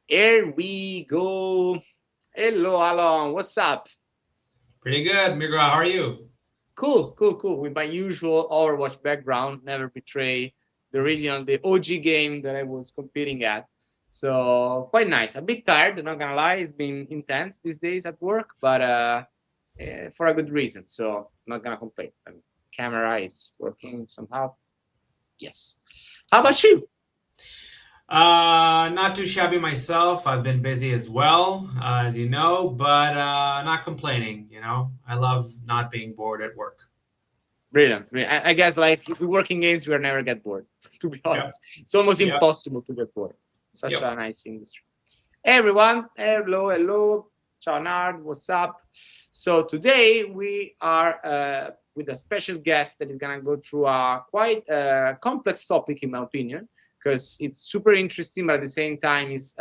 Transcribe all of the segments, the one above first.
Here we go. Hello, Alan. What's up? Pretty good, Miguel. How are you? Cool, cool, cool. With my usual Overwatch background, never betray the original, the OG game that I was competing at. So quite nice. A bit tired, I'm not gonna lie. It's been intense these days at work, but for a good reason. So I'm not gonna complain. Camera is working somehow. Yes. How about you? Not too shabby myself. I've been busy as well, as you know, but not complaining. I love not being bored at work. Brilliant. I guess like if we work in games, we'll never get bored. To be Yep. honest, it's almost Yep. impossible to get bored. Such Yep. a nice industry. Hey everyone, hello, hello, ciao Nard, what's up? So today we are with a special guest that is gonna go through a quite complex topic in my opinion, because it's super interesting, but at the same time is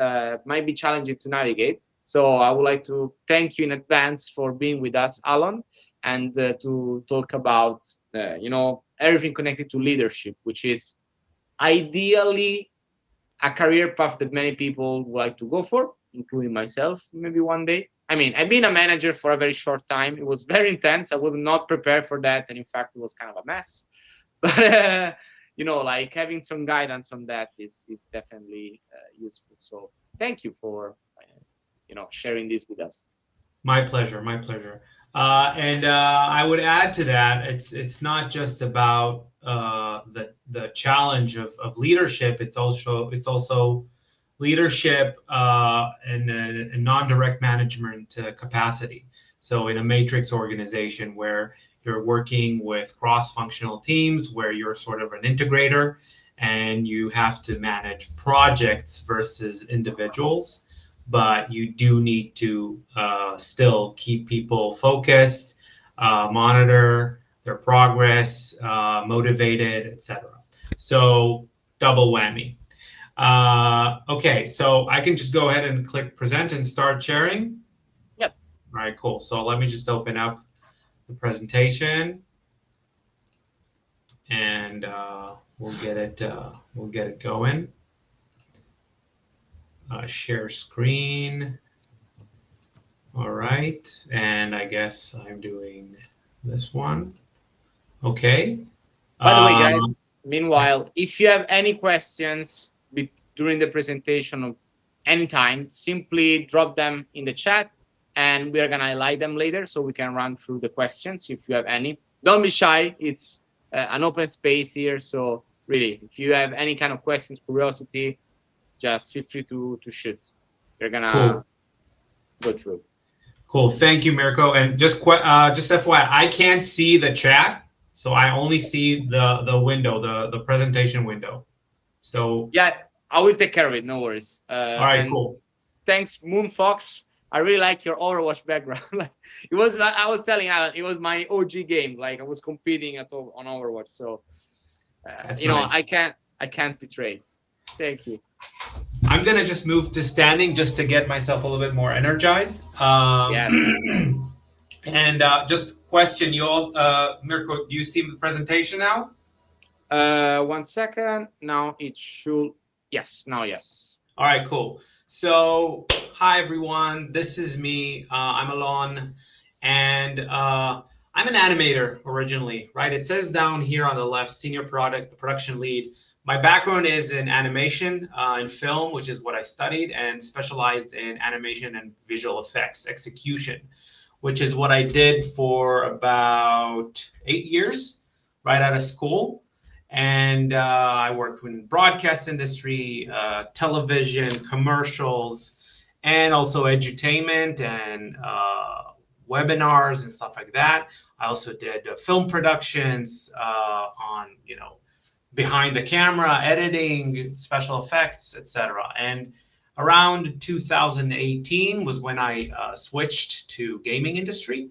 might be challenging to navigate. So I would like to thank you in advance for being with us, Alan, and to talk about everything connected to leadership, which is ideally a career path that many people would like to go for, including myself, maybe one day. I mean, I've been a manager for a very short time. It was very intense. I was not prepared for that, and in fact, it was kind of a mess. But like having some guidance on that is definitely useful. So thank you for sharing this with us. My pleasure. My pleasure. And I would add to that, it's not just about the challenge of leadership. It's also leadership and non-direct management capacity. So in a matrix organization where you're working with cross-functional teams, where you're sort of an integrator, and you have to manage projects versus individuals, but you do need to still keep people focused, monitor their progress, motivated, etc. So double whammy. Okay, so I can just go ahead and click present and start sharing. Yep. All right, cool. So let me just open up the presentation and we'll get it going. Share screen. All right, and I guess I'm doing this one. Okay. By the way, guys, Um, yeah, meanwhile, if you have any questions during the presentation of any time, simply drop them in the chat and we are going to highlight them later so we can run through the questions if you have any. Don't be shy. It's an open space here. So, really, if you have any kind of questions, curiosity, just feel free to shoot. We're going to cool, go through. cool. Thank you, Mirko. And just FYI, I can't see the chat, so I only see the window, the presentation window. So, Yeah, I will take care of it. No worries. all right, And cool. thanks, Moonfox. I really like your Overwatch background. Like it was, I was telling Alan, it was my OG game. Like I was competing on Overwatch, so That's nice. I can't betray. Thank you. I'm gonna just move to standing just to get myself a little bit more energized. Yes. And just question you all, Mirko, do you see the presentation now? 1 second. Now it should. Yes. Now yes. All right, cool. So, hi everyone. This is me. I'm Alon, and I'm an animator originally. Right? It says down here on the left, senior product production lead. My background is in animation and film, which is what I studied, and specialized in animation and visual effects execution, which is what I did for about 8 years, right out of school. And I worked in broadcast industry, television, commercials, and also edutainment and webinars and stuff like that. I also did film productions on, behind the camera, editing, special effects, etc. And around 2018 was when I switched to gaming industry.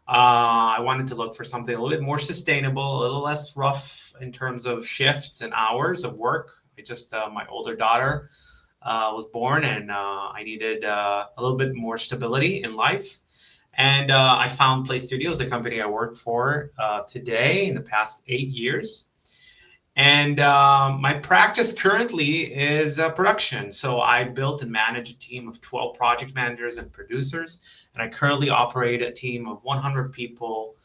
I wanted to look for something a little bit more sustainable, a little less rough in terms of shifts and hours of work. My older daughter was born, and I needed a little bit more stability in life. And I found Play Studios, the company I work for today in the past 8 years. And my practice currently is production. So I built and manage a team of 12 project managers and producers. And I currently operate a team of 100 people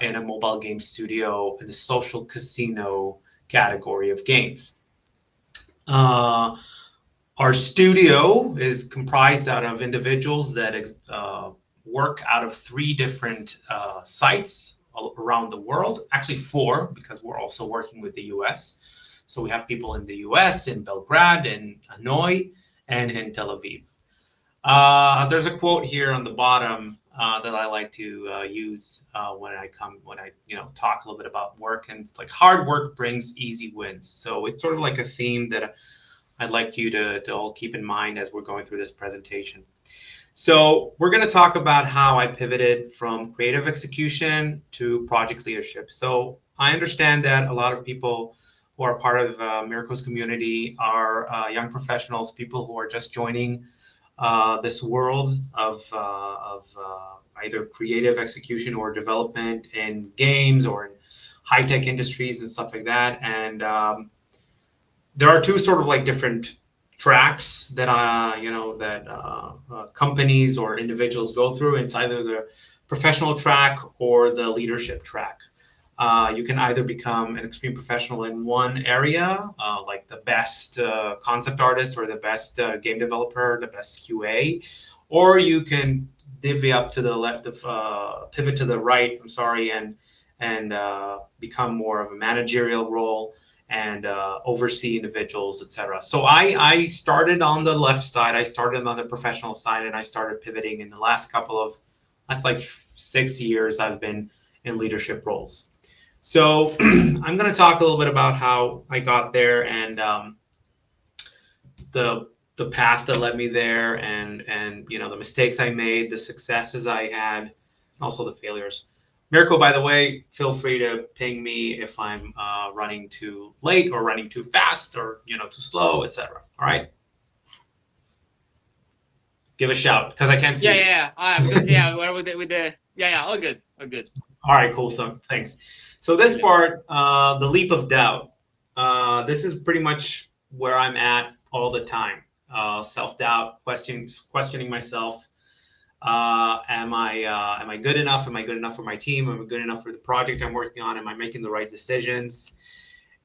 in a mobile game studio in the social casino category of games. Our studio is comprised out of individuals that work out of 3 different sites around the world. Actually 4, because we're also working with the US. So we have people in the US, in Belgrade, in Hanoi, and in Tel Aviv. There's a quote here on the bottom that I like to use when I talk a little bit about work, and it's like, hard work brings easy wins. So it's sort of like a theme that I'd like you to all keep in mind as we're going through this presentation. So we're going to talk about how I pivoted from creative execution to project leadership. So I understand that a lot of people who are part of Mirko's community are young professionals, people who are just joining this world of either creative execution or development in games or in high-tech industries and stuff like that. And there are 2 sort of like different tracks that companies or individuals go through. It's either the professional track or the leadership track. You can either become an extreme professional in one area, like the best concept artist or the best game developer, the best QA, or you can divvy up to the left of pivot to the right. I'm sorry, and become more of a managerial role and oversee individuals, etc. So I started on the left side. I started on the professional side, and I started pivoting in the last couple of, that's like 6 years I've been in leadership roles. So I'm going to talk a little bit about how I got there and the path that led me there, and the mistakes I made, the successes I had, and also the failures. Mirko, by the way, feel free to ping me if I'm running too late or running too fast or too slow, etc. All right. Give a shout because I can't see. Yeah. All good. All right, cool. Thanks. So this part, the leap of doubt. This is pretty much where I'm at all the time. Self-doubt, questioning myself. Am I good enough? Am I good enough for my team? Am I good enough for the project I'm working on? Am I making the right decisions?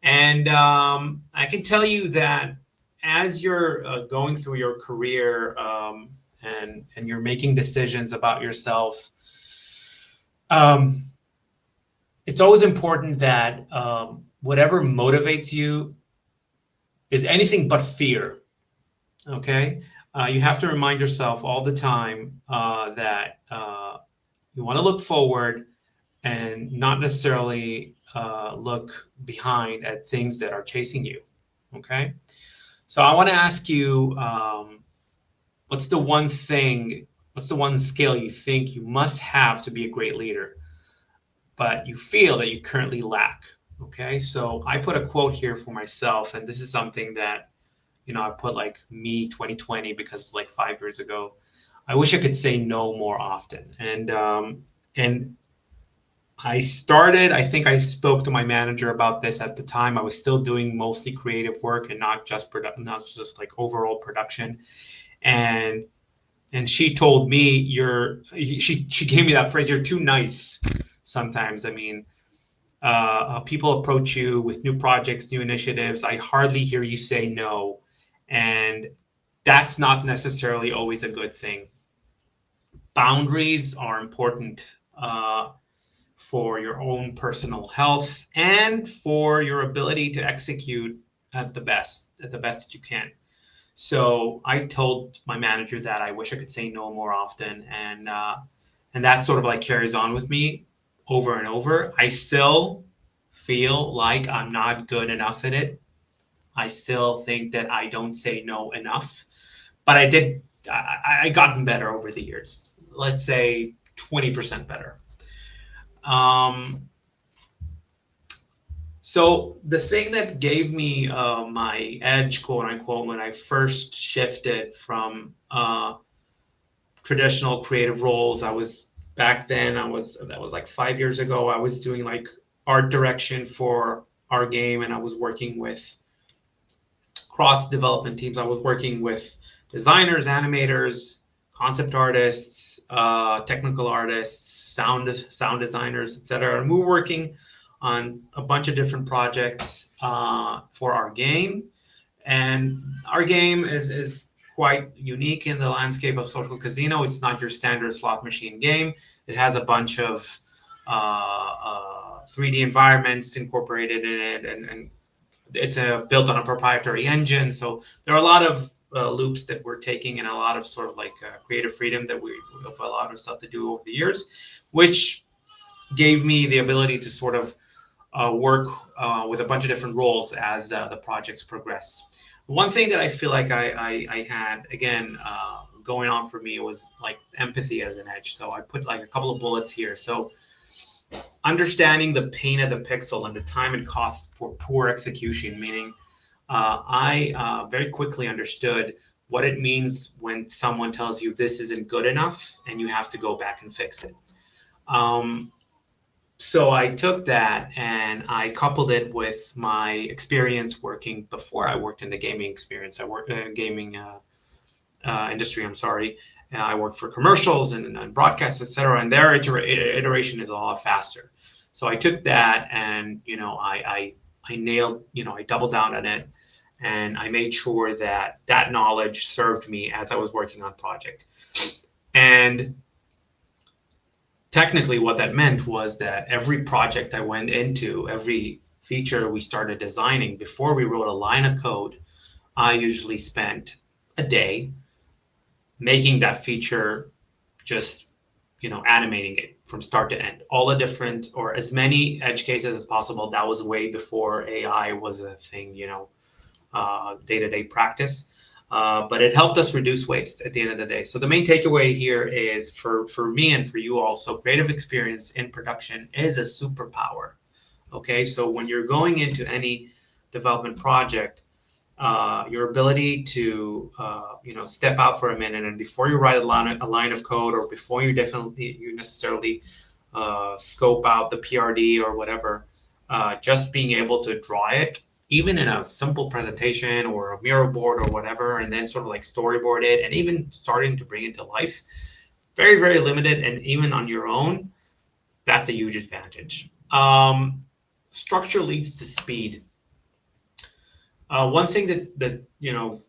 And I can tell you that as you're going through your career and you're making decisions about yourself, it's always important that whatever motivates you is anything but fear. Okay? You have to remind yourself all the time that you want to look forward and not necessarily look behind at things that are chasing you. Okay? So I want to ask you, what's the one skill you think you must have to be a great leader, but you feel that you currently lack? Okay? So I put a quote here for myself, and this is something that I put like me 2020 because it's like 5 years ago. I wish I could say no more often. And I think I spoke to my manager about this at the time. I was still doing mostly creative work and not just like overall production. And she told me, she gave me that phrase, you're too nice sometimes. I mean, people approach you with new projects, new initiatives. I hardly hear you say no. And that's not necessarily always a good thing. Boundaries are important for your own personal health and for your ability to execute at the best that you can. So I told my manager that I wish I could say no more often, and that sort of like carries on with me over and over. I still feel like I'm not good enough at it. I still think that I don't say no enough, but I gotten better over the years. Let's say 20% better. So the thing that gave me my edge, quote unquote, when I first shifted from traditional creative roles, that was like 5 years ago. I was doing like art direction for our game, and I was working with cross development teams. I was working with designers, animators, concept artists, technical artists, sound designers, etc. And we were working on a bunch of different projects for our game. And our game is quite unique in the landscape of social casino. It's not your standard slot machine game. It has a bunch of 3D environments incorporated in it, and it's built on a proprietary engine. So there are a lot of loops that we're taking, and a lot of sort of like creative freedom that we have a lot of stuff to do over the years, which gave me the ability to sort of work with a bunch of different roles as the projects progress. One thing that I feel like I had, again, going on for me was like empathy as an edge. So I put like a couple of bullets here. So understanding the pain of the pixel and the time it costs for poor execution, meaning I very quickly understood what it means when someone tells you this isn't good enough and you have to go back and fix it. So I took that and I coupled it with my experience working before I worked in the gaming experience. I worked in the gaming industry, I'm sorry. I worked for commercials and broadcasts, etc. And their iteration is a lot faster. So I took that and, you know, I nailed, you know, I doubled down on it, and I made sure that that knowledge served me as I was working on project. And technically what that meant was that every project I went into, every feature we started designing, before we wrote a line of code, I usually spent a day making that feature, just, you know, animating it from start to end, all the different, or as many edge cases as possible. That was way before AI was a thing, you know, day-to-day practice. But it helped us reduce waste at the end of the day. So the main takeaway here is for me and for you also, creative experience in production is a superpower. Okay, so when you're going into any development project, your ability to you know, step out for a minute, and before you write a line of code, or before you necessarily scope out the PRD or whatever, just being able to draw it, even in a simple presentation or a mirror board or whatever, and then sort of like storyboard it, and even starting to bring it to life, very, very limited. And even on your own, that's a huge advantage. Structure leads to speed. One thing that you know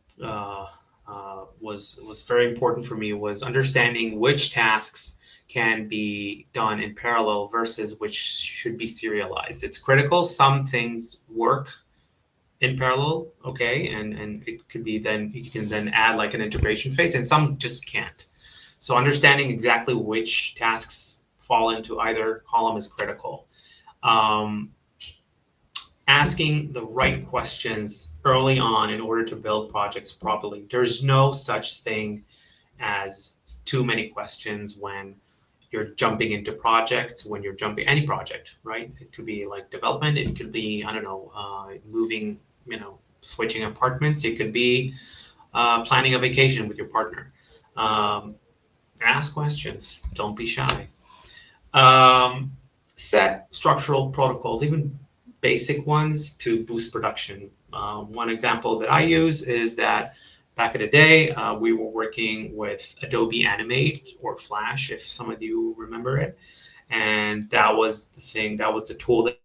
was very important for me was understanding which tasks can be done in parallel versus which should be serialized. It's critical. Some things work in parallel, okay, and it could be, then you can then add like an integration phase, and some just can't. So understanding exactly which tasks fall into either column is critical. Asking the right questions early on in order to build projects properly. There's no such thing as too many questions when you're jumping into projects, when you're jumping any project, right? It could be like development, it could be, I don't know, moving, you know, switching apartments, it could be planning a vacation with your partner. Ask questions, don't be shy. Set structural protocols, even basic ones, to boost production. One example that I use is that back in the day, we were working with Adobe Animate, or Flash, if some of you remember it. And that was the thing, that was the tool that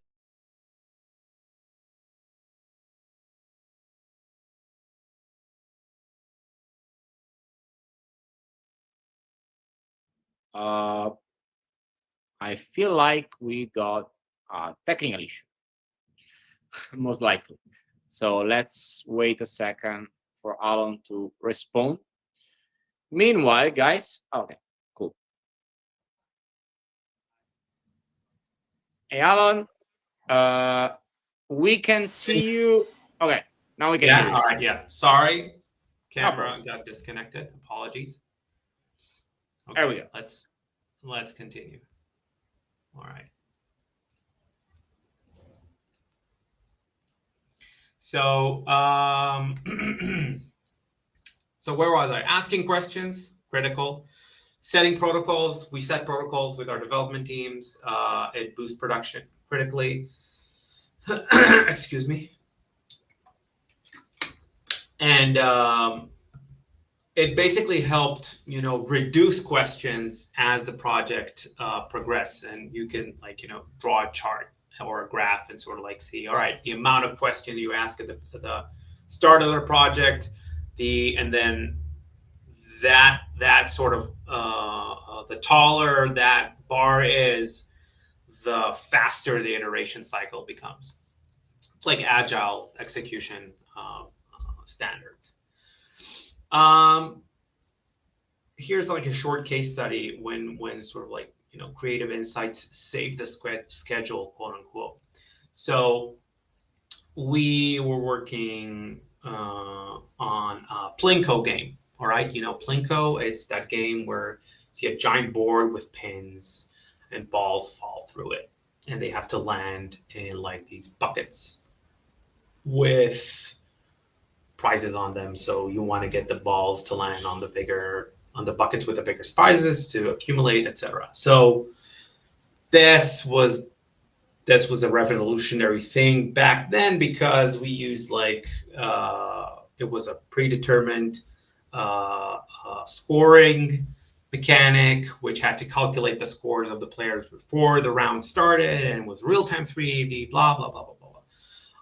I feel like we got a technical issue, most likely. So let's wait a second for Alan to respond. Meanwhile, guys, okay, cool. Hey, Alan, we can see you. Okay, now we can hear you. All right, yeah. Sorry, camera got disconnected. Apologies. Okay, there we go. Let's continue. All right. So, so where was I? Asking questions, critical. Setting protocols. We set protocols with our development teams. It boosts production critically. excuse me. And it basically helped, you know, reduce questions as the project progressed. And you can, like, you know, draw a chart or a graph and sort of like see, all right, the amount of question you ask at the start of the project, and then that sort of the taller that bar is, the faster the iteration cycle becomes. It's like agile execution standards. Here's like a short case study when sort of like, you know, creative insights save the schedule, quote unquote. So we were working on a Plinko game. All right, you know Plinko, it's that game where you see a giant board with pins and balls fall through it, and they have to land in like these buckets with prizes on them. So you want to get the balls to land on the buckets with the bigger prizes to accumulate, etc. So this was a revolutionary thing back then, because we used like it was a predetermined scoring mechanic, which had to calculate the scores of the players before the round started, and was real-time 3D, blah blah blah blah blah.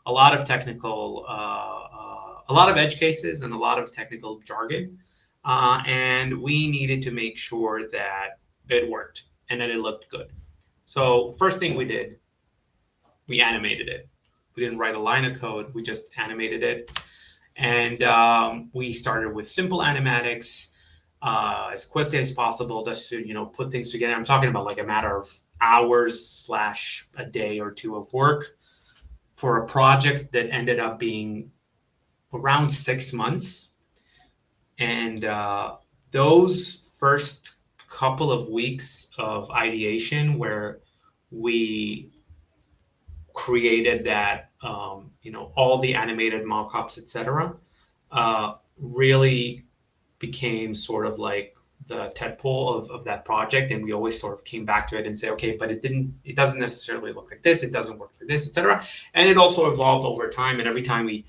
A lot of technical, a lot of edge cases, and a lot of technical jargon, and we needed to make sure that it worked and that it looked good. So first thing we did, we animated it. We didn't write a line of code, we just animated it. And we started with simple animatics as quickly as possible, just to, you know, put things together. I'm talking about like a matter of hours / a day or two of work for a project that ended up being around 6 months. And those first couple of weeks of ideation, where we created that, you know, all the animated mockups, etc., really became sort of like the tadpole of that project. And we always sort of came back to it and say, okay, but it doesn't necessarily look like this, it doesn't work for this, etc. And it also evolved over time. And every time we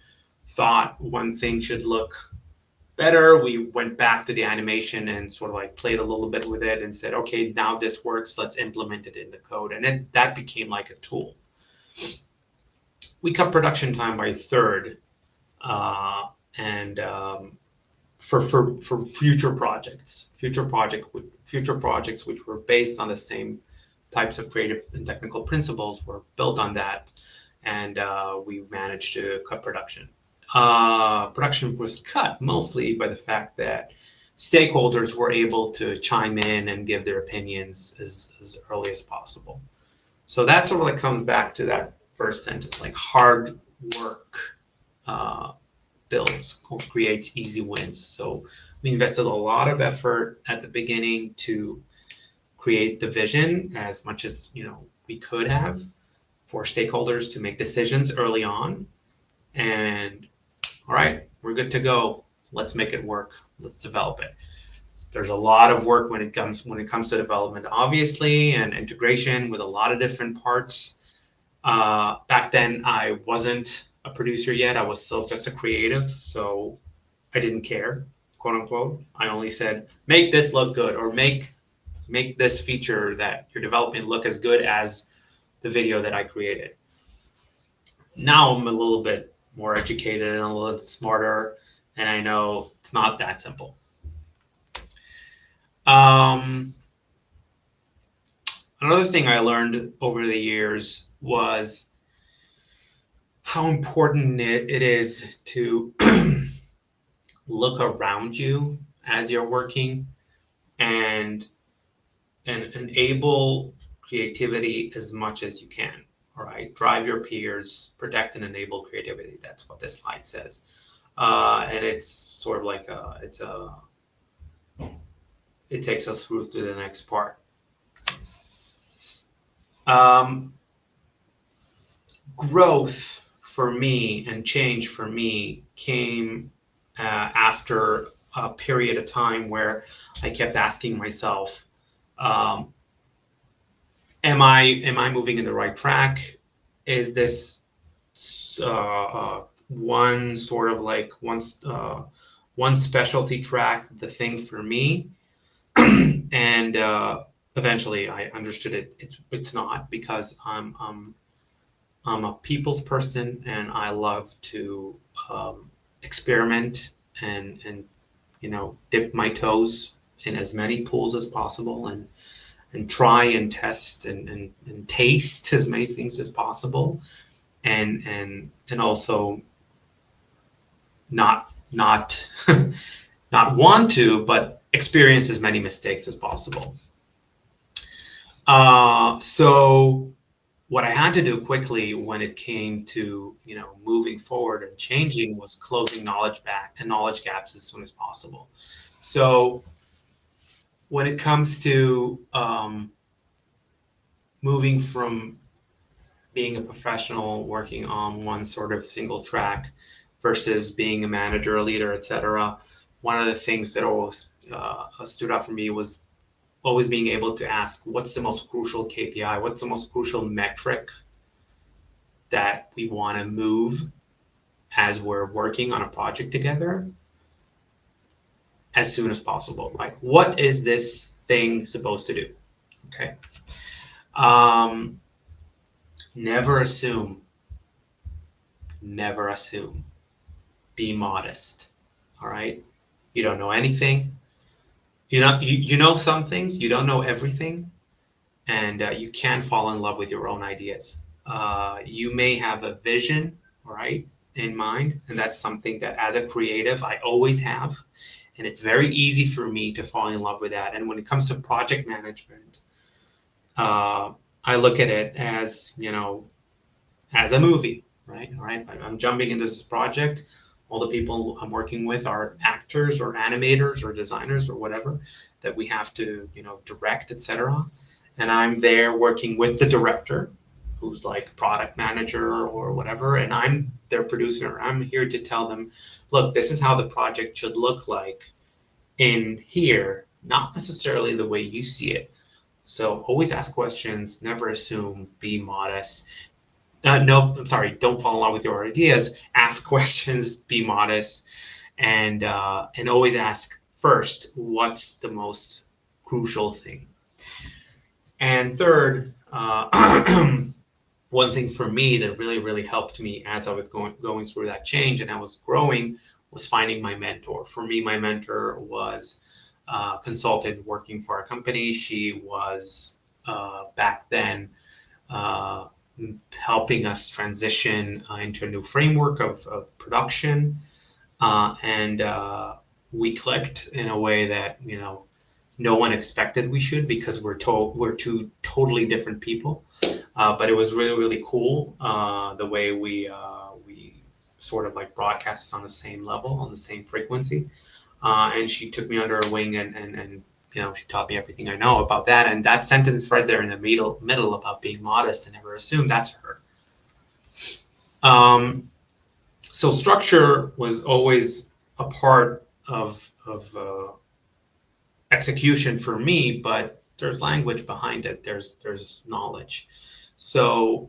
thought one thing should look better, we went back to the animation and sort of like played a little bit with it and said, okay, now this works, let's implement it in the code. And that became like a tool. We cut production time by a third, and for future projects which were based on the same types of creative and technical principles were built on that, and we managed to cut production. Production was cut mostly by the fact that stakeholders were able to chime in and give their opinions as early as possible. So that sort of like comes back to that first sentence, like hard work builds or creates easy wins. So we invested a lot of effort at the beginning to create the vision as much as, you know, we could have, for stakeholders to make decisions early on. And all right, we're good to go. Let's make it work. Let's develop it. There's a lot of work when it comes to development, obviously, and integration with a lot of different parts. Back then, I wasn't a producer yet. I was still just a creative, so I didn't care, quote unquote. I only said, make this look good, or make this feature that you're developing look as good as the video that I created. Now I'm a little bit more educated and a little bit smarter, and I know it's not that simple. Another thing I learned over the years was how important it is to look around you as you're working and enable creativity as much as you can. All right, drive your peers, protect and enable creativity. That's what this slide says, and it's sort of like it takes us through to the next part. Growth for me and change for me came after a period of time where I kept asking myself, am I moving in the right track? Is this one sort of like one specialty track, the thing for me. And eventually I understood it's not, because I'm a people's person, and I love to experiment and dip my toes in as many pools as possible, and try and test and taste as many things as possible, and also not not want to, but experience as many mistakes as possible. So what I had to do quickly when it came to moving forward and changing was closing knowledge gaps as soon as possible. So when it comes to moving from being a professional working on one sort of single track versus being a manager, a leader, etc., one of the things that always stood out for me was always being able to ask, what's the most crucial KPI? What's the most crucial metric that we want to move as we're working on a project together as soon as possible? Like, what is this thing supposed to do? Okay. Never assume. Never assume. Be modest. All right. You don't know anything. You know some things. You don't know everything, and you can fall in love with your own ideas. You may have a vision, all right, in mind, and that's something that as a creative I always have, and it's very easy for me to fall in love with that. And when it comes to project management, I look at it as as a movie, right? All right, I'm jumping into this project. All the people I'm working with are actors or animators or designers or whatever that we have to direct, etc. And I'm there working with the director, who's like product manager or whatever, and I'm their producer. I'm here to tell them, look, this is how the project should look like in here, not necessarily the way you see it. So always ask questions, never assume, be modest. No, I'm sorry, don't fall in love with your ideas. Ask questions, be modest, and always ask first, what's the most crucial thing? And third, one thing for me that really helped me as I was going through that change and I was growing was finding my mentor. For me, my mentor was a consultant working for a company. She was back then helping us transition into a new framework of production, and we clicked in a way that no one expected we should, because we're two totally different people. But it was really cool the way we sort of like broadcast on the same level, on the same frequency. And she took me under her wing, and she taught me everything I know about that. And that sentence right there in the middle about being modest and never assume, that's her. So structure was always a part of execution for me, but there's language behind it. There's knowledge. So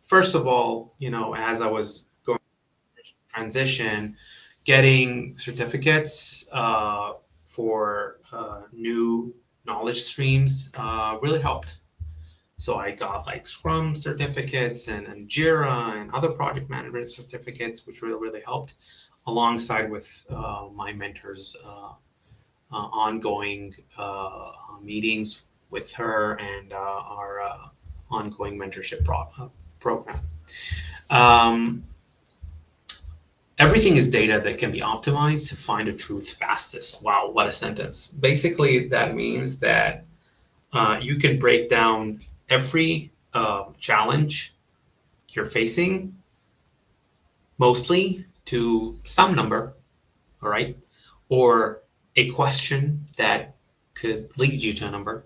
first of all, as I was going through transition, getting certificates for new knowledge streams really helped. So I got like Scrum certificates and Jira and other project management certificates, which really helped, alongside with my mentor's ongoing meetings with her and our ongoing mentorship program. Everything is data that can be optimized to find the truth fastest. Wow, what a sentence. Basically, that means that you can break down every challenge you're facing, mostly to some number, all right? Or a question that could lead you to a number,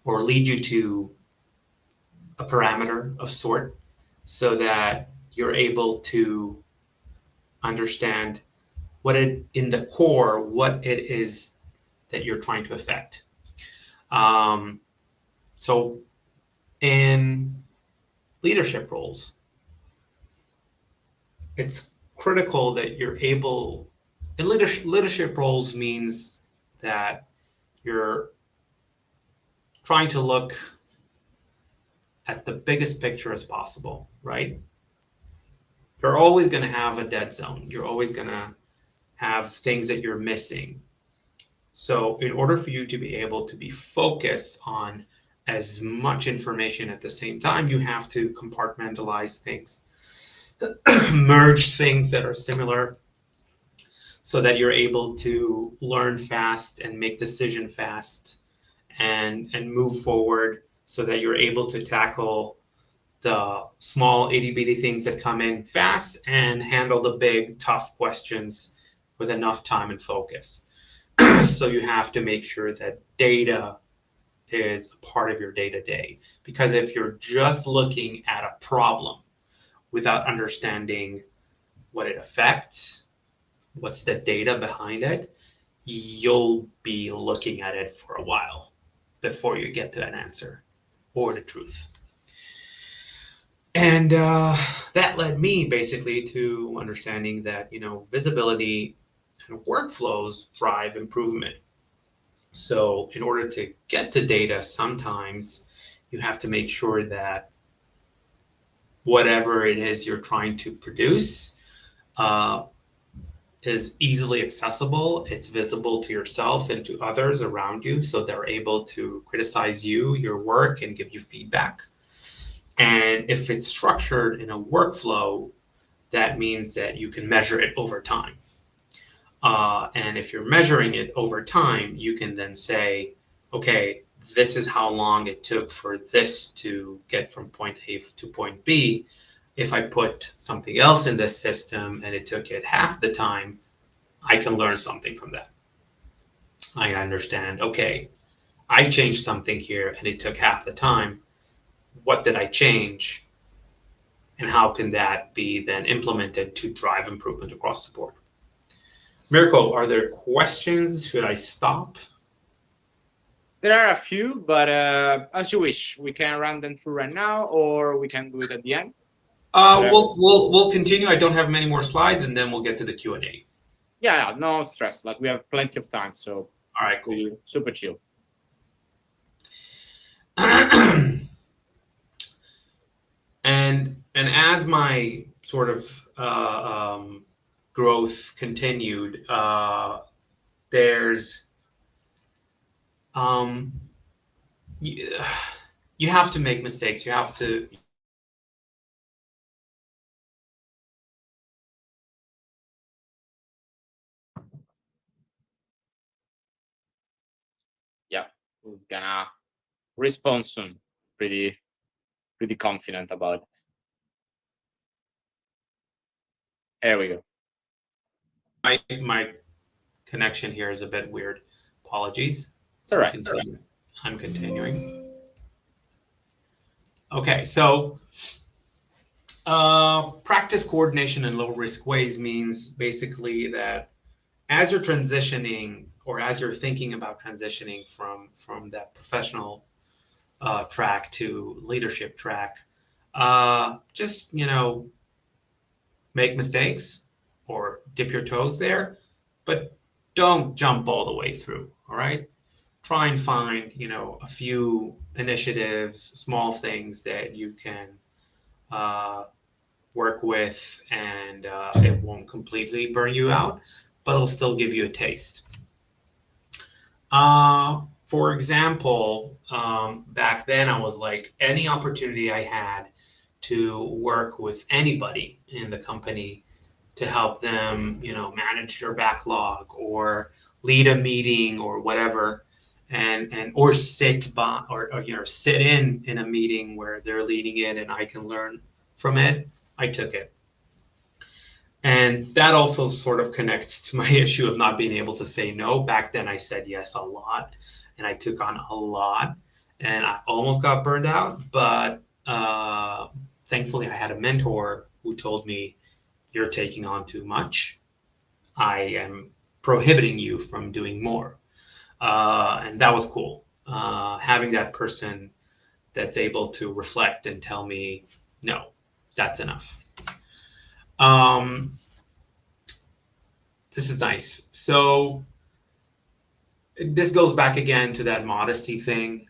or lead you to a parameter of sort, so that you're able to understand in the core, what it is that you're trying to affect. So in leadership roles, it's critical that you're able, in leadership roles means that you're trying to look at the biggest picture as possible, right? You're always going to have a dead zone. You're always going to have things that you're missing. So in order for you to be able to be focused on as much information at the same time, you have to compartmentalize things, merge things that are similar, so that you're able to learn fast and make decision fast and move forward, so that you're able to tackle the small itty bitty things that come in fast and handle the big tough questions with enough time and focus. So you have to make sure that data is a part of your day-to-day, because if you're just looking at a problem without understanding what it affects, what's the data behind it, you'll be looking at it for a while before you get to an answer or the truth. And that led me basically to understanding that, visibility and workflows drive improvement. So in order to get to data, sometimes you have to make sure that whatever it is you're trying to produce is easily accessible. It's visible to yourself and to others around you, so they're able to criticize you, your work, and give you feedback. And if it's structured in a workflow, that means that you can measure it over time. And if you're measuring it over time, you can then say, okay, this is how long it took for this to get from point A to point B. If I put something else in this system and it took it half the time, I can learn something from that. I understand, okay, I changed something here and it took half the time. What did I change? And how can that be then implemented to drive improvement across the board? Mirko, are there questions? Should I stop? There are a few, but as you wish. We can run them through right now, or we can do it at the end. We'll continue. I don't have many more slides, and then we'll get to the Q&A. Yeah, no stress. Like, we have plenty of time, so all right, cool. Super chill. And as my sort of growth continued, there's you have to make mistakes. You have to. Yeah, he's gonna respond soon. Pretty confident about it. There we go. My connection here is a bit weird. Apologies. It's all right. I'm continuing. Okay, so practice coordination in low-risk ways means basically that as you're transitioning, or as you're thinking about transitioning from that professional track to leadership track, just make mistakes or dip your toes there, but don't jump all the way through. All right, try and find a few initiatives, small things that you can work with, and it won't completely burn you out, but it'll still give you a taste. For example, back then I was like, any opportunity I had to work with anybody in the company to help them, manage their backlog or lead a meeting or whatever, or sit by or sit in a meeting where they're leading it and I can learn from it, I took it. And that also sort of connects to my issue of not being able to say no. Back then I said yes a lot, and I took on a lot, and I almost got burned out, but thankfully I had a mentor who told me, you're taking on too much. I am prohibiting you from doing more. And that was cool. Having that person that's able to reflect and tell me, no, that's enough. Um, this is nice. So this goes back again to that modesty thing.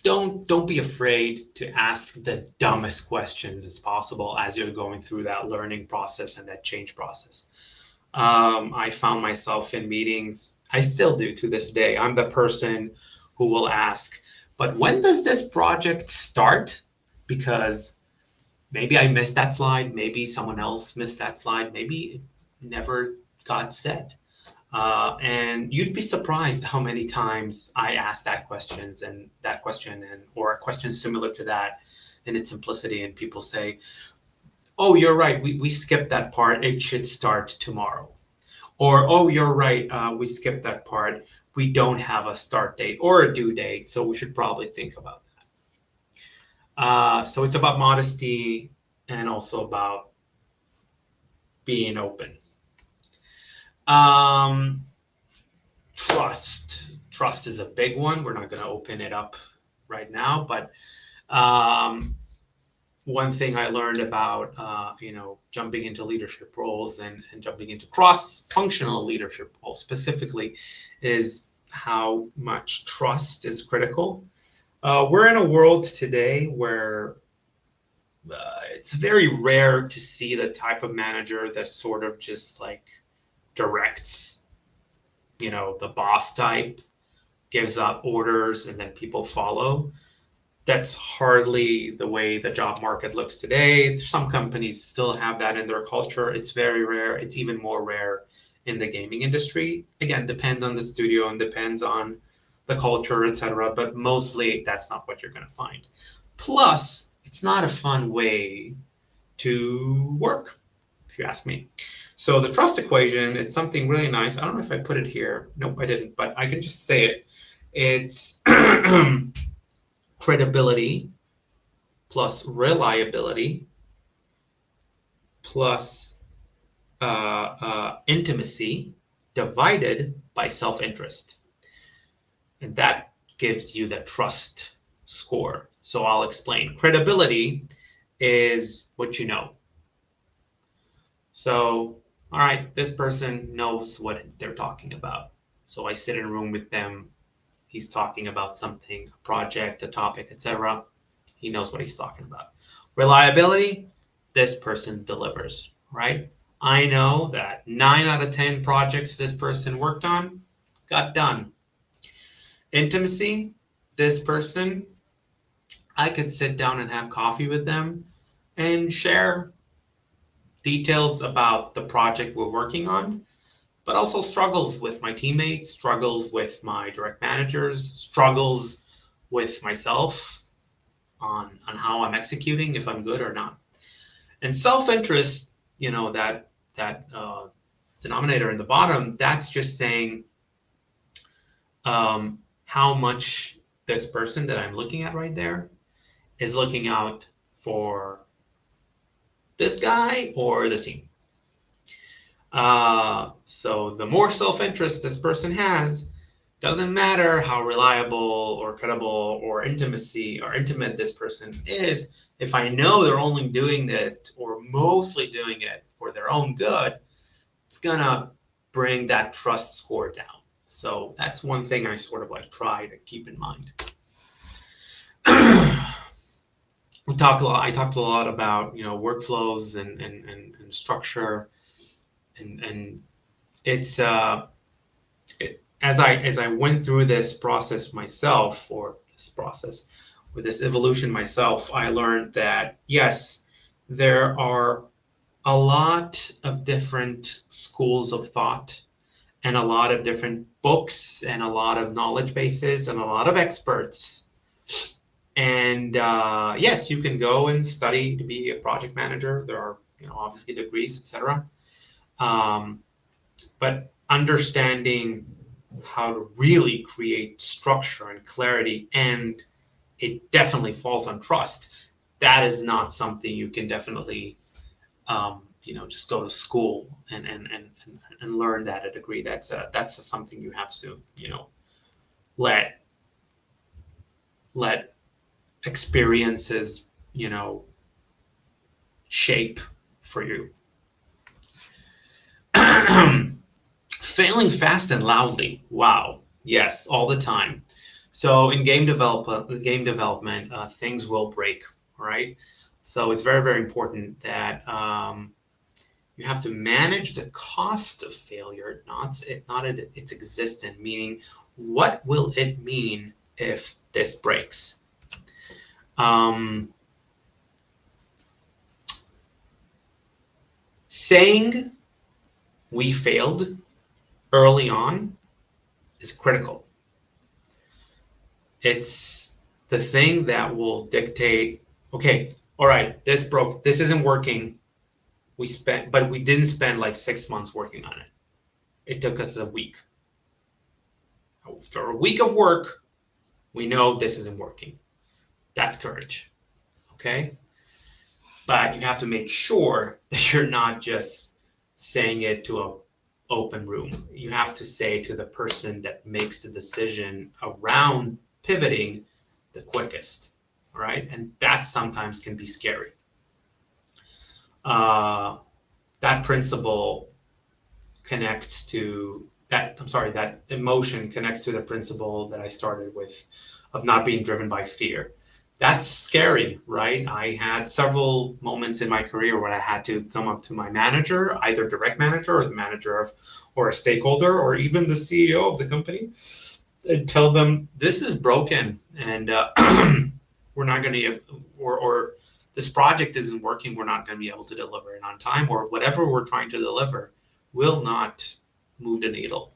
Don't be afraid to ask the dumbest questions as possible as you're going through that learning process and that change process. I found myself in meetings. I still do to this day. I'm the person who will ask, but when does this project start? Because maybe I missed that slide. Maybe someone else missed that slide. Maybe it never got said. And you'd be surprised how many times I ask that question or a question similar to that in its simplicity, and people say, "Oh, you're right. We skipped that part. It should start tomorrow." Or, "Oh, you're right. We skipped that part. We don't have a start date or a due date, so we should probably think about that." So it's about modesty and also about being open. Um, Trust is a big one. We're not going to open it up right now, but one thing I learned about jumping into leadership roles and jumping into cross-functional leadership roles specifically is how much trust is critical. We're in a world today where it's very rare to see the type of manager that sort of just like directs, the boss type, gives up orders and then people follow. That's hardly the way the job market looks today. Some companies still have that in their culture. It's very rare. It's even more rare in the gaming industry. Again, depends on the studio and depends on the culture, etc. But mostly that's not what you're going to find. Plus, it's not a fun way to work, if you ask me. So the trust equation, it's something really nice. I don't know if I put it here. Nope, I didn't, but I can just say it. It's credibility plus reliability plus intimacy divided by self-interest. And that gives you the trust score. So I'll explain. Credibility is what you know. So, all right, this person knows what they're talking about. So I sit in a room with them. He's talking about something, a project, a topic, etc. He knows what he's talking about. Reliability, this person delivers, right? I know that 9 out of 10 projects this person worked on got done. Intimacy, this person, I could sit down and have coffee with them and share details about the project we're working on, but also struggles with my teammates, struggles with my direct managers, struggles with myself on how I'm executing, if I'm good or not. And self-interest, that denominator in the bottom, that's just saying how much this person that I'm looking at right there is looking out for this guy or the team. So the more self-interest this person has, doesn't matter how reliable or credible or intimate this person is, if I know they're only doing it or mostly doing it for their own good, it's gonna bring that trust score down. So that's one thing I sort of like try to keep in mind. I talked a lot about workflows and structure, and it's as I went through this process myself, with this evolution myself, I learned that yes, there are a lot of different schools of thought and a lot of different books and a lot of knowledge bases and a lot of experts. And yes, you can go and study to be a project manager. There are obviously degrees, etc. But understanding how to really create structure and clarity, and it definitely falls on trust. That is not something you can definitely just go to school and learn that at a degree. That's something you have to let experiences shape for you. Failing fast and loudly. Wow. Yes, all the time. So in game development, things will break. All right. So it's very, very important that you have to manage the cost of failure, not its existence. Meaning, what will it mean if this breaks? Saying we failed early on is critical. It's the thing that will dictate, okay, all right, this broke, this isn't working. But we didn't spend like 6 months working on it. It took us a week. For a week of work, we know this isn't working. That's courage, okay? But you have to make sure that you're not just saying it to an open room. You have to say to the person that makes the decision around pivoting the quickest, all right? And that sometimes can be scary. That principle connects to that, that emotion connects to the principle that I started with of not being driven by fear. That's scary, right? I had several moments in my career where I had to come up to my manager, either direct manager or the manager of, or a stakeholder, or even the CEO of the company, and tell them this is broken and we're not going to, or this project isn't working, we're not going to be able to deliver it on time, or whatever we're trying to deliver will not move the needle.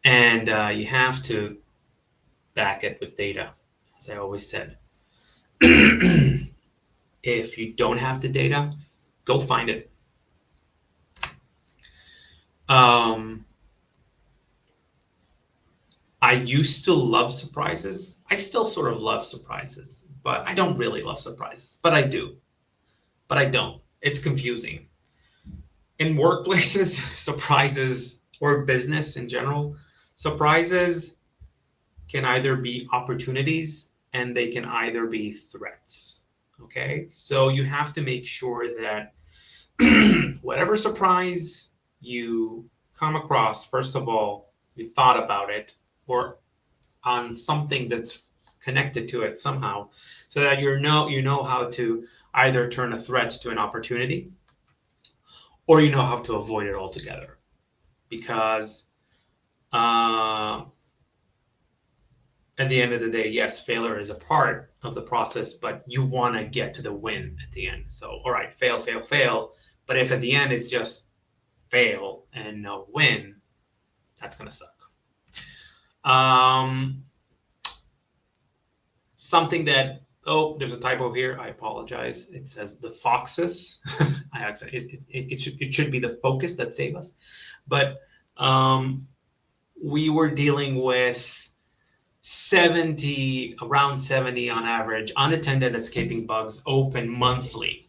And you have to back it with data, as I always said. If you don't have the data, go find it. I used to love surprises. I still sort of love surprises, but I don't really love surprises. But I do. But I don't. It's confusing. In workplaces, surprises, or business in general, surprises can either be opportunities and they can either be threats. Okay? So you have to make sure that whatever surprise you come across, first of all, you thought about it, or on something that's connected to it somehow, so that you know how to either turn a threat to an opportunity, or you know how to avoid it altogether. Because at the end of the day, yes, failure is a part of the process, but you want to get to the win at the end. So, all right, fail, fail, fail. But if at the end it's just fail and no win, that's going to suck. Something that, oh, there's a typo here. I apologize. It says the foxes. It should be the focus that save us. But we were dealing with around 70 on average, unattended escaping bugs open monthly,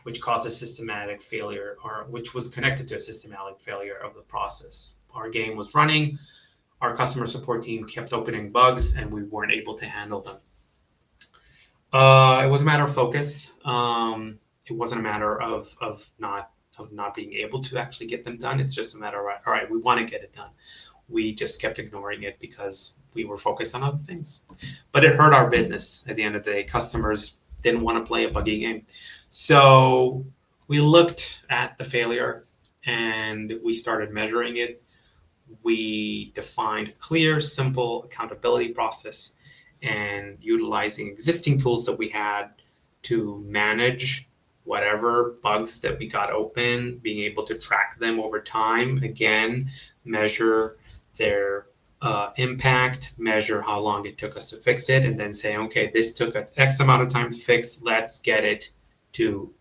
which caused a systematic failure, or which was connected to a systematic failure of the process. Our game was running. Our customer support team kept opening bugs, and we weren't able to handle them. It was a matter of focus. It wasn't a matter of not being able to actually get them done. It's just a matter of, all right, we want to get it done. We just kept ignoring it because we were focused on other things. But it hurt our business at the end of the day. Customers didn't want to play a buggy game. So we looked at the failure and we started measuring it. We defined a clear, simple accountability process and utilizing existing tools that we had to manage whatever bugs that we got open, being able to track them over time, again, measure their impact, measure how long it took us to fix it, and then say, okay, this took us X amount of time to fix, let's get it to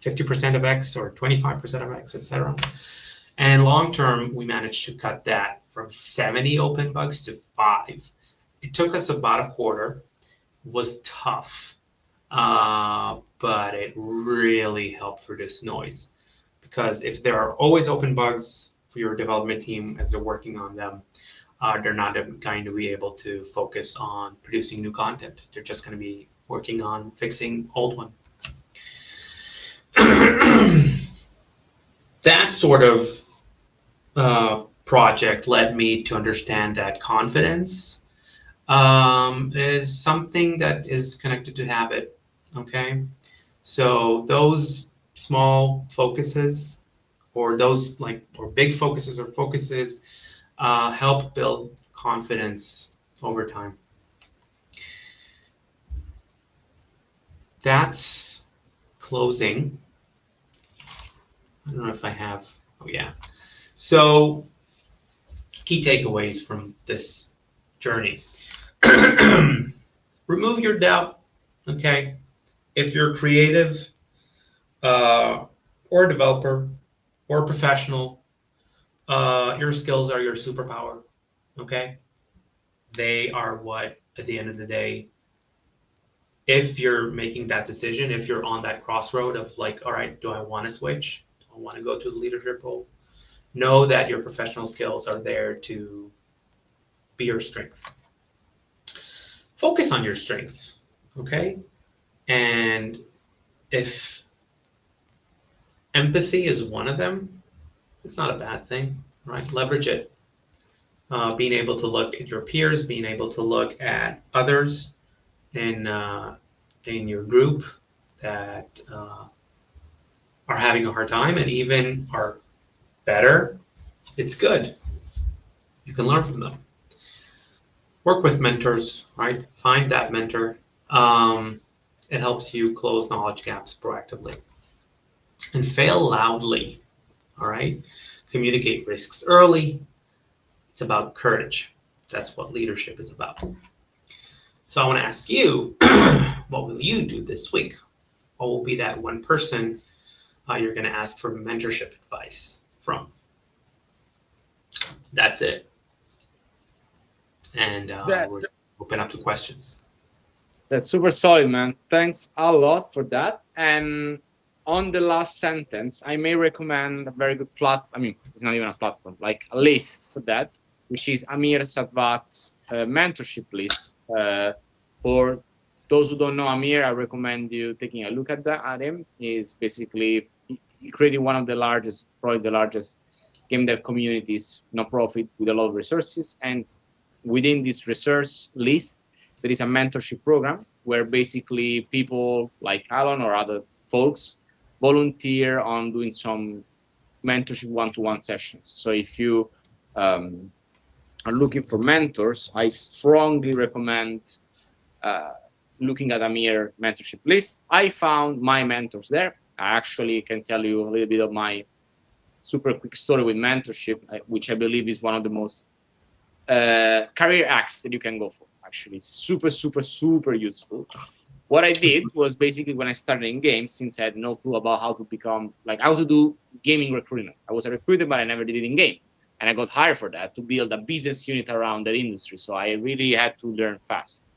50% of X or 25% of X, etc. And long term, we managed to cut that from 70 open bugs to 5. It took us about a quarter. It was tough, but it really helped reduce noise. Because if there are always open bugs for your development team as they're working on them, they're not going to be able to focus on producing new content. They're just going to be working on fixing old one. that sort of project led me to understand that confidence is something that is connected to habit. Okay, so those small focuses, or those or big focuses, help build confidence over time. That's closing. I don't know if I have. Oh yeah. So key takeaways from this journey. Remove your doubt. Okay. If you're creative, or a developer, or a professional, your skills are your superpower. Okay. They are what, at the end of the day, if you're making that decision, if you're on that crossroad of like, all right, do I want to switch? Do I want to go to the leadership role? Know that your professional skills are there to be your strength. Focus on your strengths, okay? And if empathy is one of them, it's not a bad thing, right? Leverage it. Being able to look at your peers, being able to look at others in your group that are having a hard time and even are better, it's good. You can learn from them. Work with mentors, right? Find that mentor. It helps you close knowledge gaps proactively. And fail loudly, all right? Communicate risks early. It's about courage. That's what leadership is about. So I want to ask you, what will you do this week? What will be that one person you're going to ask for mentorship advice from? That's it. And we're open up to questions. That's super solid, man. Thanks a lot for that. And on the last sentence, I may recommend a very good platform. I mean, it's not even a platform, like a list for that, which is Amir Sadvat's mentorship list. For those who don't know Amir, I recommend you taking a look at that. At him, he's basically creating one of the largest, probably the largest game dev communities, no profit, with a lot of resources. And within this resource list, there is a mentorship program where basically people like Alan or other folks volunteer on doing some mentorship one-to-one sessions. So if you are looking for mentors, I strongly recommend looking at Amir mentorship list. I found my mentors there. I actually can tell you a little bit of my super quick story with mentorship, which I believe is one of the most career acts that you can go for. Actually, it's super, super, super useful. What I did was basically when I started in games, since I had no clue about how to become, like how to do gaming recruitment. I was a recruiter, but I never did it in game. And I got hired for that to build a business unit around that industry. So I really had to learn fast.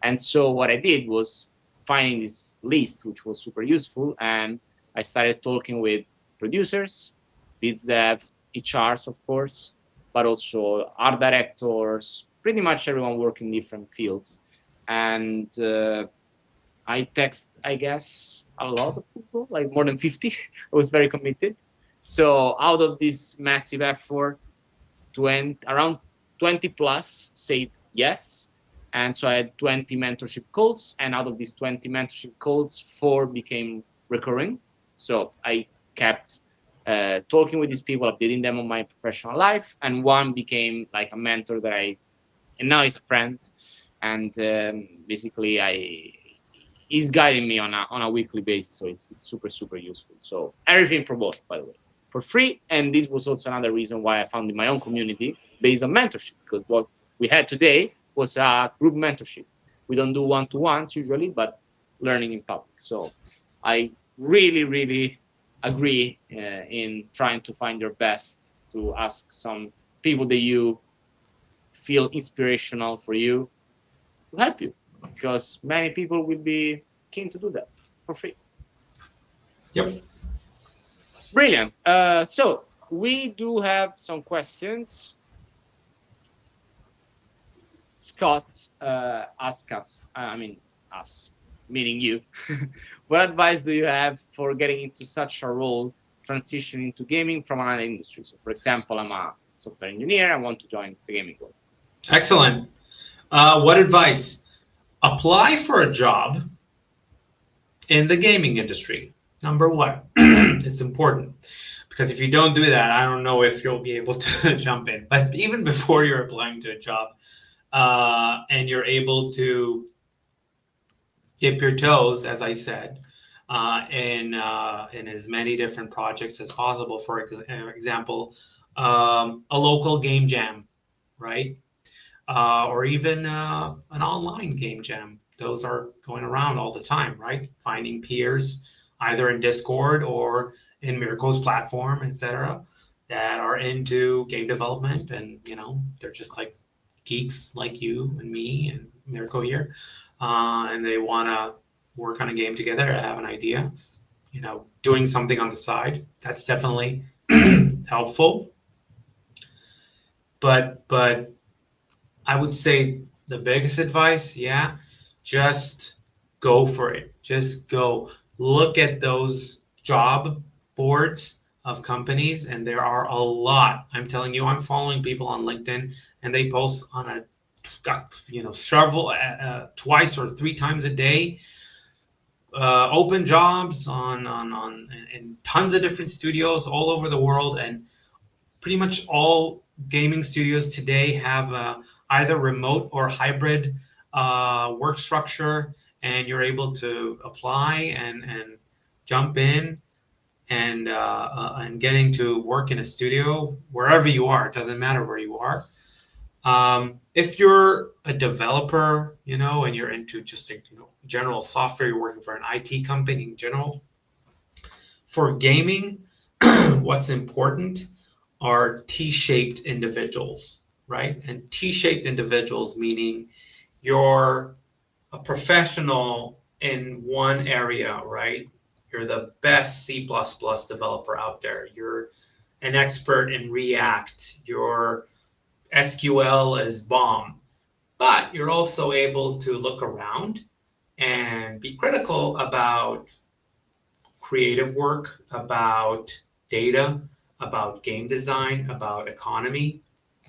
And so what I did was finding this list, which was super useful. And I started talking with producers, biz dev, HRs, of course, but also art directors, pretty much everyone working in different fields. And I text, I guess, a lot of people, like more than 50. I was very committed. So out of this massive effort, around 20 plus said yes. And so I had 20 mentorship calls. And out of these 20 mentorship calls, 4 became recurring. So I kept talking with these people, updating them on my professional life. And 1 became like a mentor and now he's a friend. And basically he's guiding me on a weekly basis. So it's super, super useful. So everything pro bono, by the way, for free. And this was also another reason why I founded my own community based on mentorship, because what we had today was a group mentorship. We don't do one-to-ones usually, but learning in public. So I really, really agree in trying to find your best, to ask some people that you feel inspirational for you to help you, because many people will be keen to do that for free. Yep. Brilliant. So we do have some questions. Scott asked us, meaning you, what advice do you have for getting into such a role, transitioning into gaming from another industry? So, for example, I'm a software engineer. I want to join the gaming world. Excellent. What advice? Apply for a job in the gaming industry. Number one, it's important because if you don't do that, I don't know if you'll be able to jump in. But even before you're applying to a job and you're able to dip your toes, as I said, in as many different projects as possible. For example, a local game jam, right? Or even an online game jam. Those are going around all the time, right? Finding peers either in Discord or in Miracle's platform, etc., that are into game development, and they're just like geeks like you and me and Miracle here, and they want to work on a game together, have an idea, doing something on the side. That's definitely helpful. But I would say the biggest advice, just go for it. Just go. Look at those job boards of companies, and there are a lot. I'm telling you, I'm following people on LinkedIn, and they post on several, twice or three times a day, open jobs in tons of different studios all over the world, and pretty much all gaming studios today have either remote or hybrid work structure, and you're able to apply and jump in and getting to work in a studio wherever you are. It doesn't matter where you are. If you're a developer, and you're into just general software, you're working for an IT company in general. For gaming, what's important are T-shaped individuals, right? And T-shaped individuals meaning you're a professional in one area, right? You're the best C++ developer out there. You're an expert in React. Your SQL is bomb. But you're also able to look around and be critical about creative work, about data, about game design, about economy.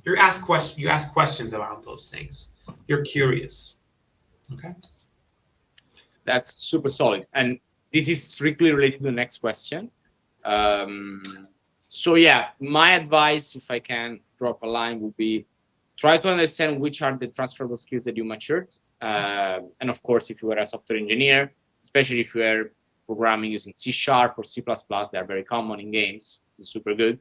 You ask questions about those things. You're curious. Okay. That's super solid. And this is strictly related to the next question. So yeah, my advice, if I can drop a line, would be try to understand which are the transferable skills that you matured. And of course, if you were a software engineer, especially if you were programming using C# or C++, they're very common in games. This is super good.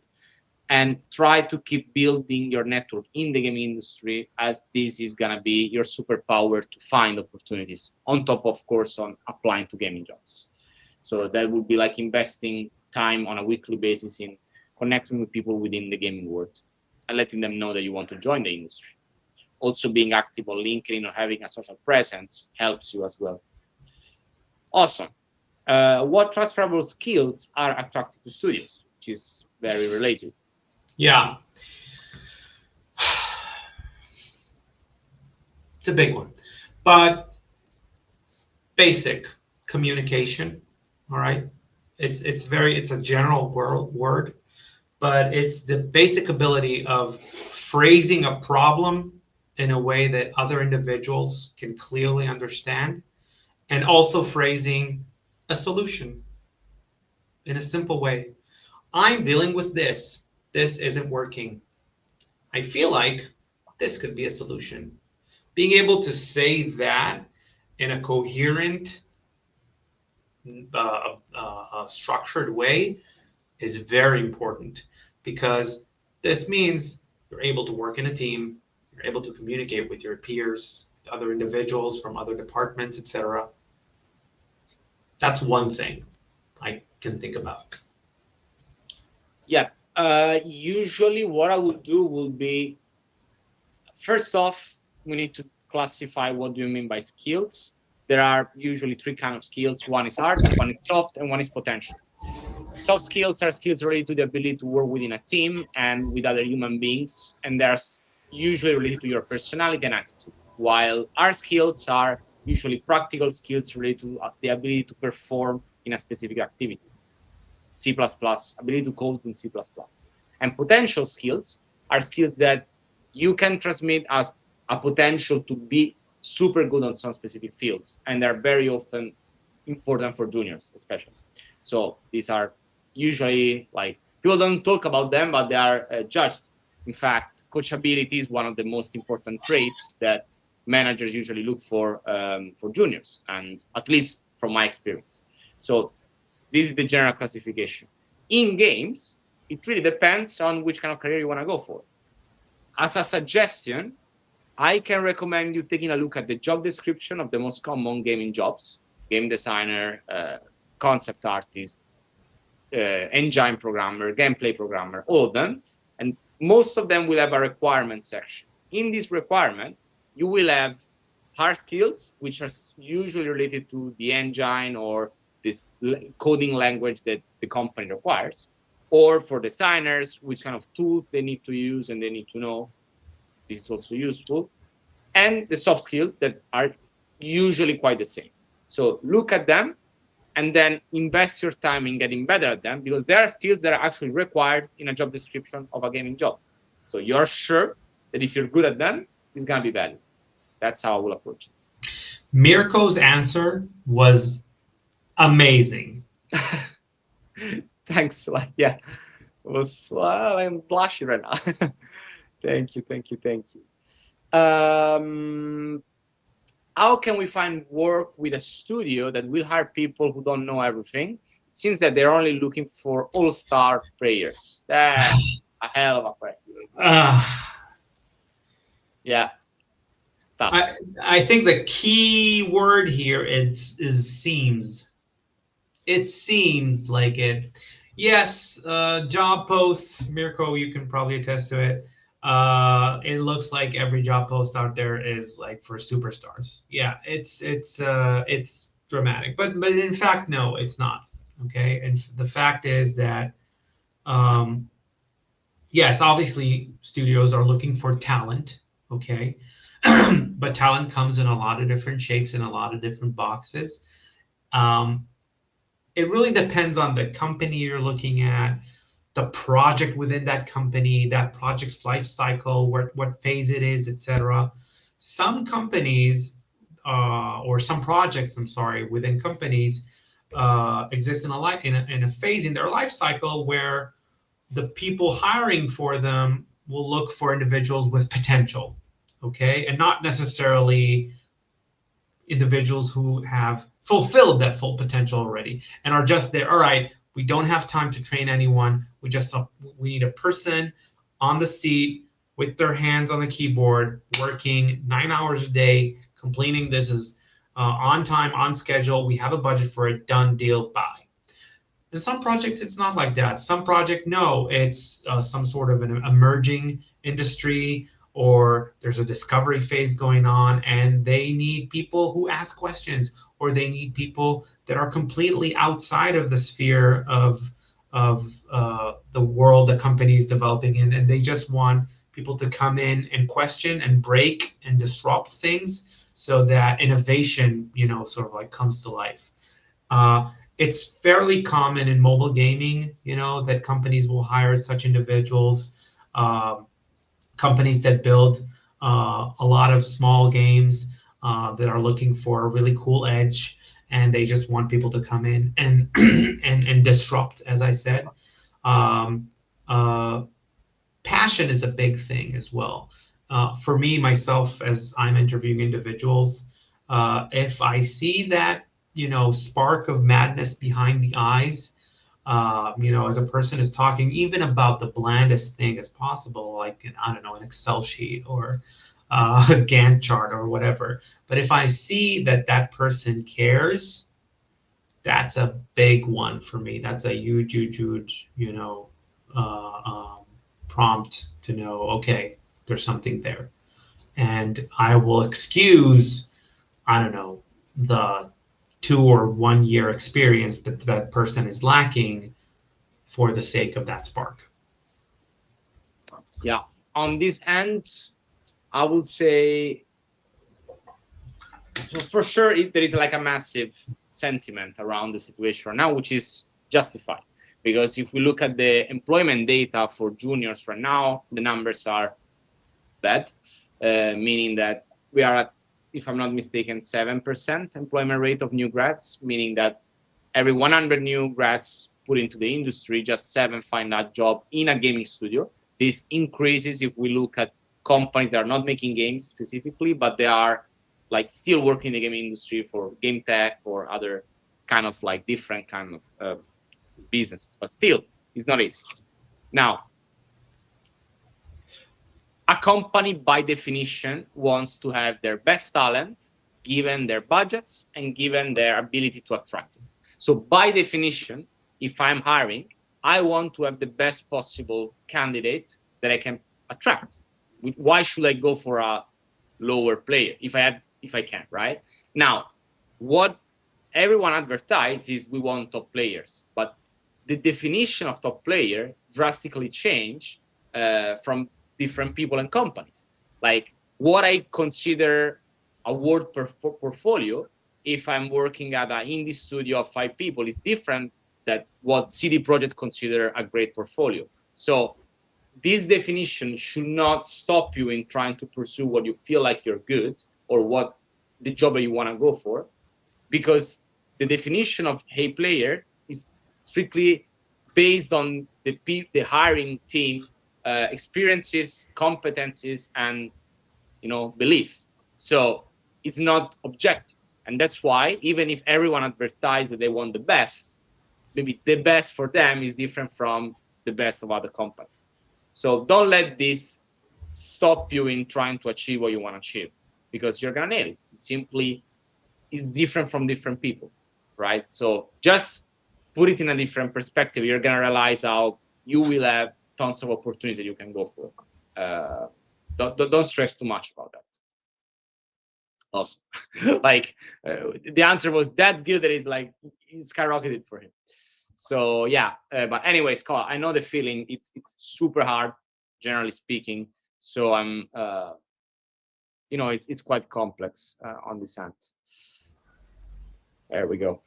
And try to keep building your network in the gaming industry, as this is going to be your superpower to find opportunities, on top, of course, on applying to gaming jobs. So that would be like investing time on a weekly basis in connecting with people within the gaming world and letting them know that you want to join the industry. Also, being active on LinkedIn or having a social presence helps you as well. Awesome. What transferable skills are attracted to studios, which is very related? Yeah. It's a big one. But basic communication, all right? It's a general word, but it's the basic ability of phrasing a problem in a way that other individuals can clearly understand, and also phrasing a solution in a simple way. I'm dealing with this. This isn't working. I feel like this could be a solution. Being able to say that in a coherent, structured way is very important, because this means you're able to work in a team, you're able to communicate with your peers, with other individuals from other departments, etc. That's one thing I can think about. Yeah. Usually what I would do will be, first off, we need to classify what do you mean by skills. There are usually three kinds of skills. One is hard, one is soft, and one is potential. Soft skills are skills related to the ability to work within a team and with other human beings, and they're usually related to your personality and attitude. While hard skills are usually practical skills related to the ability to perform in a specific activity. C++, ability to code in C++. And potential skills are skills that you can transmit as a potential to be super good on some specific fields, and they're very often important for juniors, especially. So these are usually like people don't talk about them, but they are judged. In fact, coachability is one of the most important traits that managers usually look for juniors, and at least from my experience. So this is the general classification. In games, it really depends on which kind of career you want to go for. As a suggestion, I can recommend you taking a look at the job description of the most common gaming jobs: game designer, concept artist, engine programmer, gameplay programmer, all of them. And most of them will have a requirement section. In this requirement, you will have hard skills, which are usually related to the engine or this coding language that the company requires, or for designers, which kind of tools they need to use and they need to know. This is also useful. And the soft skills that are usually quite the same. So look at them and then invest your time in getting better at them, because there are skills that are actually required in a job description of a gaming job. So you're sure that if you're good at them, it's going to be valid. That's how I will approach it. Mirko's answer was amazing. Thanks. Like, yeah, it was. I'm blushing right now. Thank you. How can we find work with a studio that will hire people who don't know everything? It seems that they're only looking for all-star players. That's a hell of a question. Yeah. Stop. I think the key word here is seems. It seems like it. Yes, job posts, Mirko, you can probably attest to it. It looks like every job post out there is like for superstars. Yeah, it's dramatic, but in fact, no, it's not. Okay, and the fact is that, yes, obviously studios are looking for talent. Okay, but talent comes in a lot of different shapes and a lot of different boxes. It really depends on the company you're looking at, the project within that company, that project's life cycle, what phase it is, etc. Some companies or some projects, I'm sorry, within companies exist in a phase in their life cycle where the people hiring for them will look for individuals with potential, okay, and not necessarily individuals who have fulfilled that full potential already and are just there. All right, we don't have time to train anyone. We need a person on the seat with their hands on the keyboard, working 9 hours a day, completing this is on time, on schedule. We have a budget for it, done deal, bye. In some projects, it's not like that. Some project, no, it's some sort of an emerging industry, or there's a discovery phase going on and they need people who ask questions, or they need people that are completely outside of the sphere of the world the company is developing in, and they just want people to come in and question and break and disrupt things so that innovation, sort of like comes to life. It's fairly common in mobile gaming, that companies will hire such individuals. Companies that build a lot of small games that are looking for a really cool edge, and they just want people to come in and and disrupt, as I said. Passion is a big thing as well. For me, myself, as I'm interviewing individuals, if I see that, spark of madness behind the eyes, as a person is talking even about the blandest thing as possible, like an Excel sheet or a Gantt chart or whatever. But if I see that person cares, that's a big one for me. That's a huge, prompt to know, okay, there's something there. And I will excuse, the 2 or 1 year experience that person is lacking for the sake of that spark. Yeah. On this end, I would say So for sure, there is like a massive sentiment around the situation right now, which is justified. Because if we look at the employment data for juniors right now, the numbers are bad, meaning that we are at, if I'm not mistaken, 7% employment rate of new grads, meaning that every 100 new grads put into the industry, just 7 find a job in a gaming studio. This increases if we look at companies that are not making games specifically, but they are like still working in the gaming industry for game tech or other kind of like different kind of businesses. But still, it's not easy. Now, a company by definition wants to have their best talent given their budgets and given their ability to attract it. So by definition, if I'm hiring, I want to have the best possible candidate that I can attract. Why should I go for a lower player if I can, right? Now, what everyone advertises is we want top players, but the definition of top player drastically changed from different people and companies. Like what I consider a word portfolio, if I'm working at an indie studio of 5 people, is different than what CD Projekt consider a great portfolio. So this definition should not stop you in trying to pursue what you feel like you're good or what the job that you want to go for, because the definition of a player is strictly based on the hiring team experiences, competencies, and belief. So it's not objective, and that's why even if everyone advertised that they want the best, maybe the best for them is different from the best of other companies. So don't let this stop you in trying to achieve what you want to achieve, because you're gonna nail it. It simply is different from different people, right? So just put it in a different perspective. You're gonna realize how you will have tons of opportunities that you can go for. Don't stress too much about that. Awesome. Like the answer was that good that is like it skyrocketed for him. So yeah, but anyways, Scott, I know the feeling. It's super hard, generally speaking. So I'm, it's quite complex on this end. There we go.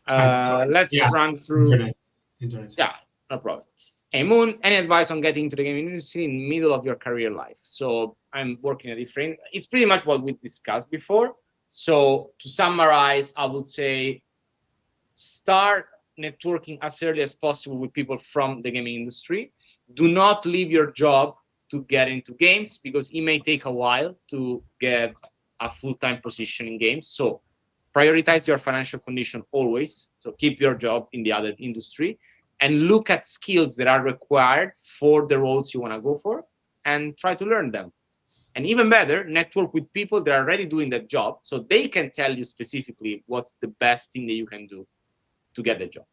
Let's run through. Internet. Yeah, no problem. Hey Moon, any advice on getting into the gaming industry in the middle of your career life? So I'm working a different. It's pretty much what we discussed before. So to summarize, I would say start networking as early as possible with people from the gaming industry. Do not leave your job to get into games, because it may take a while to get a full-time position in games. So prioritize your financial condition always. So keep your job in the other industry and look at skills that are required for the roles you want to go for and try to learn them. And even better, network with people that are already doing that job so they can tell you specifically what's the best thing that you can do to get the job.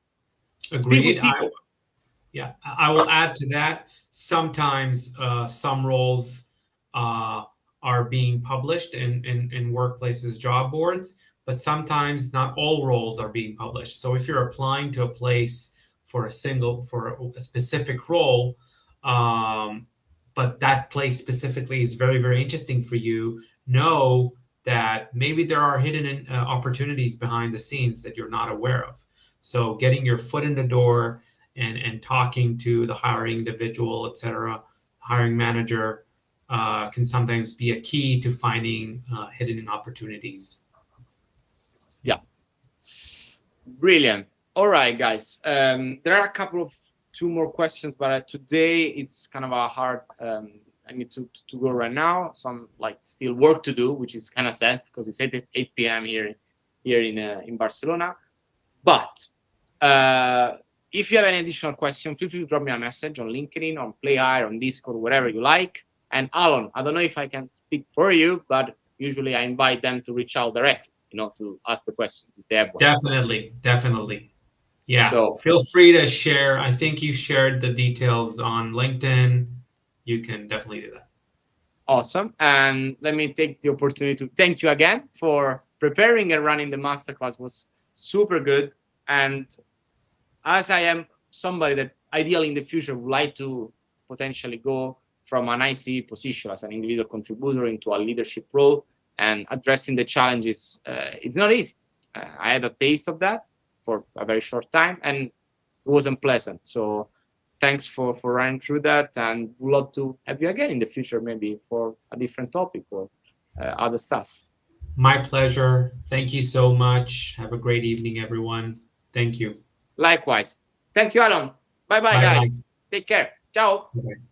Agreed. I will add to that. Sometimes some roles are being published in workplaces job boards, but sometimes not all roles are being published. So if you're applying to a place for a specific role, but that place specifically is very, very interesting for you, know that maybe there are hidden opportunities behind the scenes that you're not aware of. So getting your foot in the door and talking to the hiring individual, etc., hiring manager, can sometimes be a key to finding hidden opportunities. Yeah. Brilliant. All right, guys. There are a couple of 2 more questions, but today it's kind of a hard. I need to go right now. Some like still work to do, which is kind of sad because it's 8 p.m. here in Barcelona. But if you have any additional question, feel free to drop me a message on LinkedIn, on PlayHire, on Discord, whatever you like. And Alon, I don't know if I can speak for you, but usually I invite them to reach out directly, to ask the questions if they have one. Definitely. Yeah. So feel free to share. I think you shared the details on LinkedIn. You can definitely do that. Awesome. And let me take the opportunity to thank you again for preparing and running the masterclass. It was super good. And as I am somebody that ideally in the future would like to potentially go from an IC position as an individual contributor into a leadership role, and addressing the challenges. It's not easy. I had a taste of that for a very short time, and it wasn't pleasant. So thanks for running through that, and would love to have you again in the future, maybe for a different topic or other stuff. My pleasure. Thank you so much. Have a great evening, everyone. Thank you. Likewise. Thank you, Alon. Bye bye, Bye bye. guys. Take care. Ciao. Bye.